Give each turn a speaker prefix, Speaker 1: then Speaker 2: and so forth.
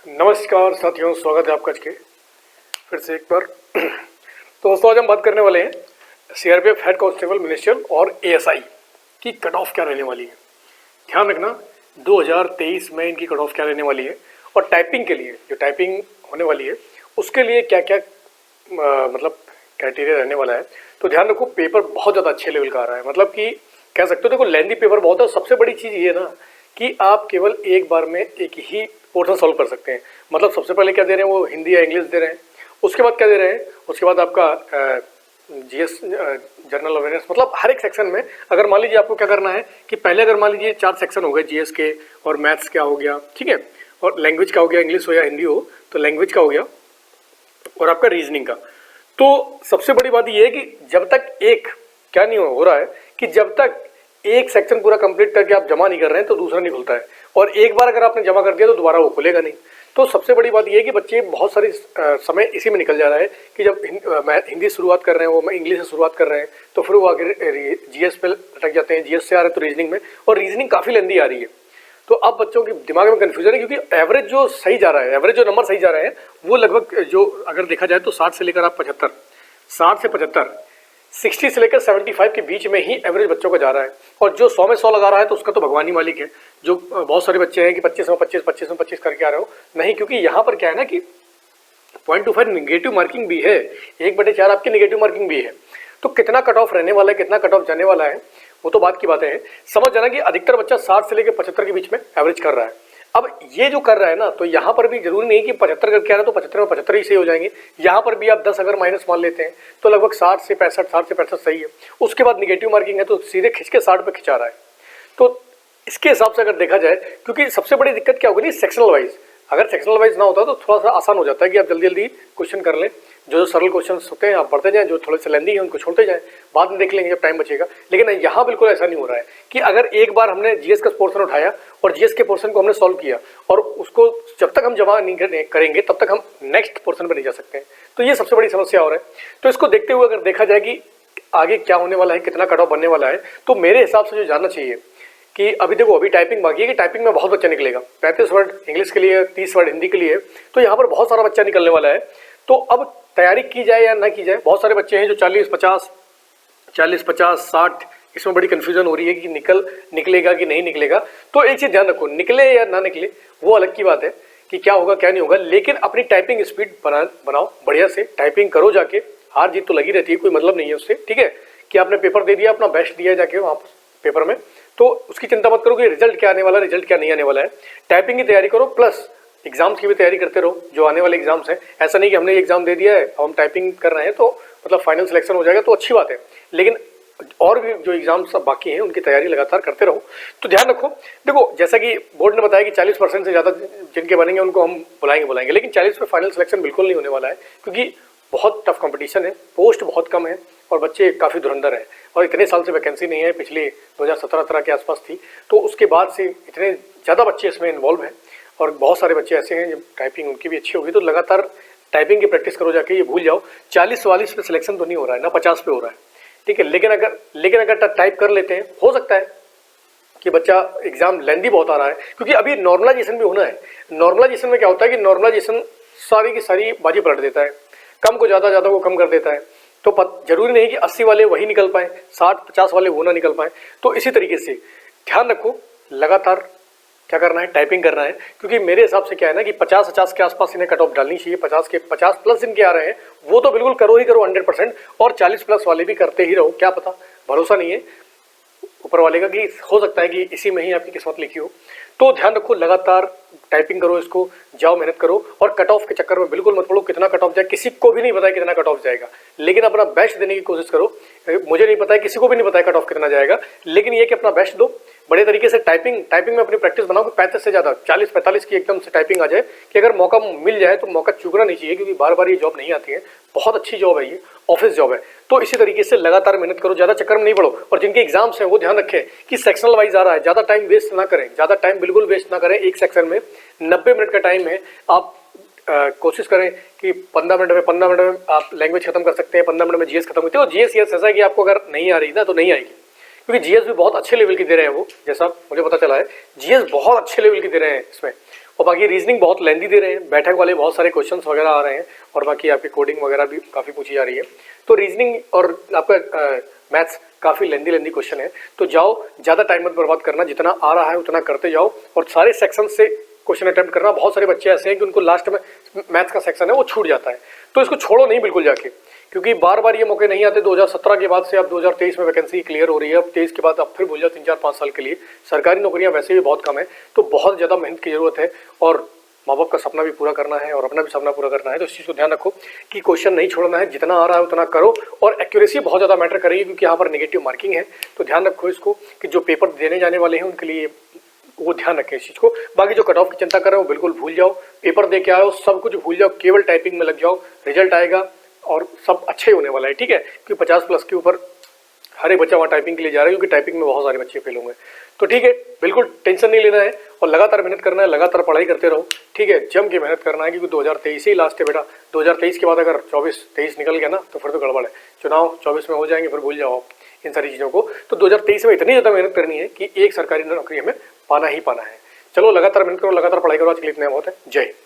Speaker 1: नमस्कार साथियों, स्वागत है आपका आज के फिर से एक बार। तो दोस्तों, आज हम बात करने वाले हैं सीआरपीएफ हेड कांस्टेबल मिनिस्ट्रियल और एएसआई की कट ऑफ क्या रहने वाली है। ध्यान रखना 2023 में इनकी कट ऑफ क्या रहने वाली है और टाइपिंग के लिए जो टाइपिंग होने वाली है उसके लिए क्या क्या मतलब क्राइटेरिया रहने वाला है। तो ध्यान रखो, पेपर बहुत ज़्यादा अच्छे लेवल का आ रहा है, मतलब कि कह सकते हो देखो लेंदी पेपर बहुत है। सबसे बड़ी चीज़ ये ना कि आप केवल एक बार में एक ही पोर्शन सॉल्व कर सकते हैं। मतलब सबसे पहले क्या दे रहे हैं वो हिंदी या इंग्लिश दे रहे हैं, उसके बाद क्या दे रहे हैं, उसके बाद आपका जीएस जनरल अवेयरनेस। मतलब हर एक सेक्शन में अगर मान लीजिए आपको क्या करना है कि पहले अगर मान लीजिए 4 सेक्शन हो गए जीएस के, और मैथ्स क्या हो गया, ठीक है, और लैंग्वेज का हो गया, इंग्लिश हो या हिंदी हो तो लैंग्वेज का हो गया, और आपका रीजनिंग का। तो सबसे बड़ी बात ये है कि जब तक एक क्या नहीं हो रहा है कि जब तक एक सेक्शन पूरा कंप्लीट करके आप जमा नहीं कर रहे हैं तो दूसरा नहीं खुलता है, और एक बार अगर आपने जमा कर दिया तो दोबारा वो खुलेगा नहीं। तो सबसे बड़ी बात ये है कि बच्चे बहुत सारी समय इसी में निकल जा रहा है कि जब हिंदी शुरुआत कर रहे हैं वो इंग्लिश से शुरुआत कर रहे हैं तो फिर वो आगे जीएस पे लटक जाते हैं, जीएस से आ रहे हैं तो रीजनिंग में, और रीजनिंग काफ़ी लेंदी आ रही है। तो अब बच्चों के दिमाग में कन्फ्यूजन है क्योंकि एवरेज जो सही जा रहा है, एवरेज जो नंबर सही जा रहे हैं वो लगभग जो अगर देखा जाए तो 60 से लेकर आप 75, 60 से 75, 60 से लेकर 75 के बीच में ही एवरेज बच्चों का जा रहा है। और जो 100 में 100 लगा रहा है तो उसका तो भगवान ही मालिक है। जो बहुत सारे बच्चे हैं कि 25 में 25, 25 में 25 करके आ रहे हो, नहीं, क्योंकि यहाँ पर क्या है ना कि 0.25 निगेटिव मार्किंग भी है, 1/4 आपकी निगेटिव मार्किंग भी है। तो कितना कट ऑफ रहने वाला है, कितना कट ऑफ जाने वाला है, वो तो बात की बातें हैं। समझ जाना कि अधिकतर बच्चा 60 से लेकर 75 के बीच में एवरेज कर रहा है। अब ये जो कर रहा है ना, तो यहाँ पर भी जरूरी नहीं कि 75 करके आ रहा है तो 75 में 75 ही सही हो जाएंगे। यहाँ पर भी आप 10 अगर माइनस मान लेते हैं तो लगभग 60 से 65, 60 से 65 सही है। उसके बाद निगेटिव मार्किंग है तो सीधे खिंच के 60 पे खिंचा रहा है। तो इसके हिसाब से अगर देखा जाए, क्योंकि सबसे बड़ी दिक्कत क्या होगी, सेक्शनल वाइज। अगर सेक्शनल वाइज ना होता तो थोड़ा सा आसान हो जाता है कि आप जल्दी जल्दी क्वेश्चन कर लें, जो सरल क्वेश्चन होते हैं आप पढ़ते जाएं, जो थोड़े से लेंदी हैं उनको छोड़ते जाएं, बाद में देख लेंगे जब टाइम बचेगा। लेकिन यहाँ बिल्कुल ऐसा नहीं हो रहा है कि अगर एक बार हमने जीएस का पोर्शन उठाया और जीएस के पोर्शन को हमने सॉल्व किया और उसको जब तक हम जमा नहीं करेंगे तब तक हम नेक्स्ट पोर्शन पर नहीं जा सकते हैं। तो ये सबसे बड़ी समस्या हो रहा है। तो इसको देखते हुए अगर देखा जाए कि आगे क्या होने वाला है, कितना कट ऑफ बनने वाला है, तो मेरे हिसाब से जो जानना चाहिए कि अभी देखो अभी टाइपिंग बाकी है कि टाइपिंग में बहुत बच्चा निकलेगा, 35 वर्ड इंग्लिश के लिए, 30 वर्ड हिंदी के लिए, तो यहाँ पर बहुत सारा बच्चा निकलने वाला है। तो अब तैयारी की जाए या ना की जाए, बहुत सारे बच्चे हैं जो 40, 50, 60, इसमें बड़ी कन्फ्यूजन हो रही है कि निकलेगा कि नहीं निकलेगा। तो एक चीज़ ध्यान रखो, निकले या ना निकले वो अलग की बात है कि क्या होगा क्या नहीं होगा, लेकिन अपनी टाइपिंग स्पीड बनाओ, बढ़िया से टाइपिंग करो जाके। हार जीत तो लगी रहती है, कोई मतलब नहीं है उससे, ठीक है, कि आपने पेपर दे दिया, अपना बेस्ट दिया जाके वहाँ पेपर में, तो उसकी चिंता मत करो कि रिजल्ट क्या आने वाला है, रिजल्ट क्या नहीं आने वाला है। टाइपिंग की तैयारी करो, प्लस एग्जाम्स की भी तैयारी करते रहो, जो आने वाले एग्जाम्स हैं। ऐसा नहीं कि हमने एग्जाम दे दिया है अब हम टाइपिंग कर रहे हैं तो मतलब फाइनल सिलेक्शन हो जाएगा, तो अच्छी बात है, लेकिन और भी जो एग्जाम्स सब बाकी हैं उनकी तैयारी लगातार करते रहो। तो ध्यान रखो, देखो जैसा कि बोर्ड ने बताया कि 40% से ज़्यादा जिनके बनेंगे उनको हम बुलाएंगे, लेकिन 40 पे फाइनल सिलेक्शन बिल्कुल नहीं होने वाला है, क्योंकि बहुत टफ कंपटीशन है, पोस्ट बहुत कम है और बच्चे काफ़ी धुरंधर हैं, और इतने साल से वैकेंसी नहीं है, पिछले 2017 के आसपास थी, तो उसके बाद से इतने ज़्यादा बच्चे इसमें इन्वॉल्व हैं। और बहुत सारे बच्चे ऐसे हैं जब टाइपिंग उनकी भी अच्छी होगी, तो लगातार टाइपिंग की प्रैक्टिस करो जाके। ये भूल जाओ 40-44 पे सिलेक्शन तो नहीं हो रहा है ना, 50 पे हो रहा है, ठीक है। लेकिन अगर टाइप कर लेते हैं, हो सकता है कि बच्चा एग्जाम लेंदी बहुत आ रहा है, क्योंकि अभी नॉर्मलाइजेशन भी होना है। नॉर्मलाइजेशन में क्या होता है कि नॉर्मलाइजेशन सारी की सारी बाजी पलट देता है, कम को ज़्यादा, ज़्यादा को कम कर देता है। तो जरूरी नहीं कि 80 वाले वही निकल पाए, 60-50 वाले वो ना निकल पाए। तो इसी तरीके से ध्यान रखो, लगातार क्या करना है, टाइपिंग करना है, क्योंकि मेरे हिसाब से क्या है ना कि 50 के आसपास इन्हें कट ऑफ डालनी चाहिए। 50 प्लस इनके आ रहे हैं वो तो बिल्कुल करो ही करो 100%, और 40 प्लस वाले भी करते ही रहो। क्या पता, भरोसा नहीं है ऊपर वाले का कि हो सकता है कि इसी में ही आपकी किस्मत लिखी हो। तो ध्यान रखो, लगातार टाइपिंग करो, इसको जाओ, मेहनत करो, और कट ऑफ के चक्कर में बिल्कुल मत पड़ो। कितना कट ऑफ जाए किसी को भी नहीं पता है, कितना कट ऑफ जाएगा, लेकिन अपना बेस्ट देने की कोशिश करो। मुझे नहीं पता है, किसी को भी नहीं पता है कट ऑफ कितना जाएगा, लेकिन ये कि अपना बेस्ट दो, बड़े तरीके से टाइपिंग में अपनी प्रैक्टिस बनाओ कि 35 से ज़्यादा 40-45 की एकदम से टाइपिंग आ जाए, कि अगर मौका मिल जाए तो मौका चूकना नहीं चाहिए, क्योंकि बार बार ये जॉब नहीं आती है। बहुत अच्छी जॉब है ये, ऑफिस जॉब है। तो इसी तरीके से लगातार मेहनत करो, ज़्यादा चक्कर में नहीं पड़ो। और जिनके एग्जाम्स हैं वो ध्यान रखें कि सेक्शनल वाइज आ रहा है, ज़्यादा टाइम वेस्ट ना करें, ज़्यादा टाइम बिल्कुल वेस्ट ना करें। एक सेक्शन में 90 मिनट का टाइम है, आप कोशिश करें कि 15 मिनट में आप लैंग्वेज खत्म कर सकते हैं, 15 मिनट में जीएस खत्म होती है। और जीएस ऐसा है कि आपको अगर नहीं आ रही ना तो नहीं आएगी, क्योंकि जीएस भी बहुत अच्छे लेवल की दे रहे हैं वो, जैसा मुझे पता चला है जीएस बहुत अच्छे लेवल की दे रहे हैं इसमें। और बाकी रीजनिंग बहुत लेंदी दे रहे हैं, बैठक वाले बहुत सारे क्वेश्चंस वगैरह आ रहे हैं और बाकी आपकी कोडिंग वगैरह भी काफ़ी पूछी जा रही है। तो रीजनिंग और आपका मैथ्स काफ़ी लेंदी क्वेश्चन है, तो जाओ ज़्यादा टाइम मत बर्बाद करना, जितना आ रहा है उतना करते जाओ और सारे सेक्शन से क्वेश्चन अटेम्प्ट करना। बहुत सारे बच्चे ऐसे हैं कि उनको लास्ट में मैथ्स का सेक्शन है वो छूट जाता है, तो इसको छोड़ो नहीं बिल्कुल जाके, क्योंकि बार बार ये मौके नहीं आते। 2017 के बाद से अब 2023 में वैकेंसी क्लियर हो रही है, अब 23 के बाद अब फिर भूल जाओ 3-4-5 साल के लिए। सरकारी नौकरियां वैसे भी बहुत कम है, तो बहुत ज़्यादा मेहनत की ज़रूरत है और माँ बाप का सपना भी पूरा करना है और अपना भी सपना पूरा करना है। तो इस चीज़ को ध्यान रखो कि क्वेश्चन नहीं छोड़ना है, जितना आ रहा है उतना करो और एक्यूरेसी बहुत ज़्यादा मैटर करेगी, क्योंकि यहाँ पर नेगेटिव मार्किंग है। तो ध्यान रखो इसको कि जो पेपर देने जाने वाले हैं उनके लिए वो ध्यान रखें इस चीज़ को। बाकी जो कट ऑफ की चिंता कर रहे हो बिल्कुल भूल जाओ, पेपर दे के आओ, सब कुछ भूल जाओ, केवल टाइपिंग में लग जाओ, रिजल्ट आएगा और सब अच्छा ही होने वाला है, ठीक है। क्योंकि 50+ के ऊपर हर एक बच्चा वहाँ टाइपिंग के लिए जा रहा है, क्योंकि टाइपिंग में बहुत सारे बच्चे फेल होंगे। तो ठीक है, बिल्कुल टेंशन नहीं लेना है और लगातार मेहनत करना है, लगातार पढ़ाई करते रहो, ठीक है। जम के मेहनत करना है, क्योंकि 2023 ही लास्ट है बेटा। 2023 के बाद अगर 24-23 निकल गया ना तो फिर तो गड़बड़ है। चुनाव 24 में हो जाएंगे, फिर भूल जाओ इन सारी चीज़ों को। तो 2023 में इतनी ज़्यादा मेहनत करनी है कि एक सरकारी नौकरी हमें पाना ही पाना है। चलो लगातार मेहनत करो, लगातार पढ़ाई करो। आज के लिए इतना बहुत है। जय हिंद।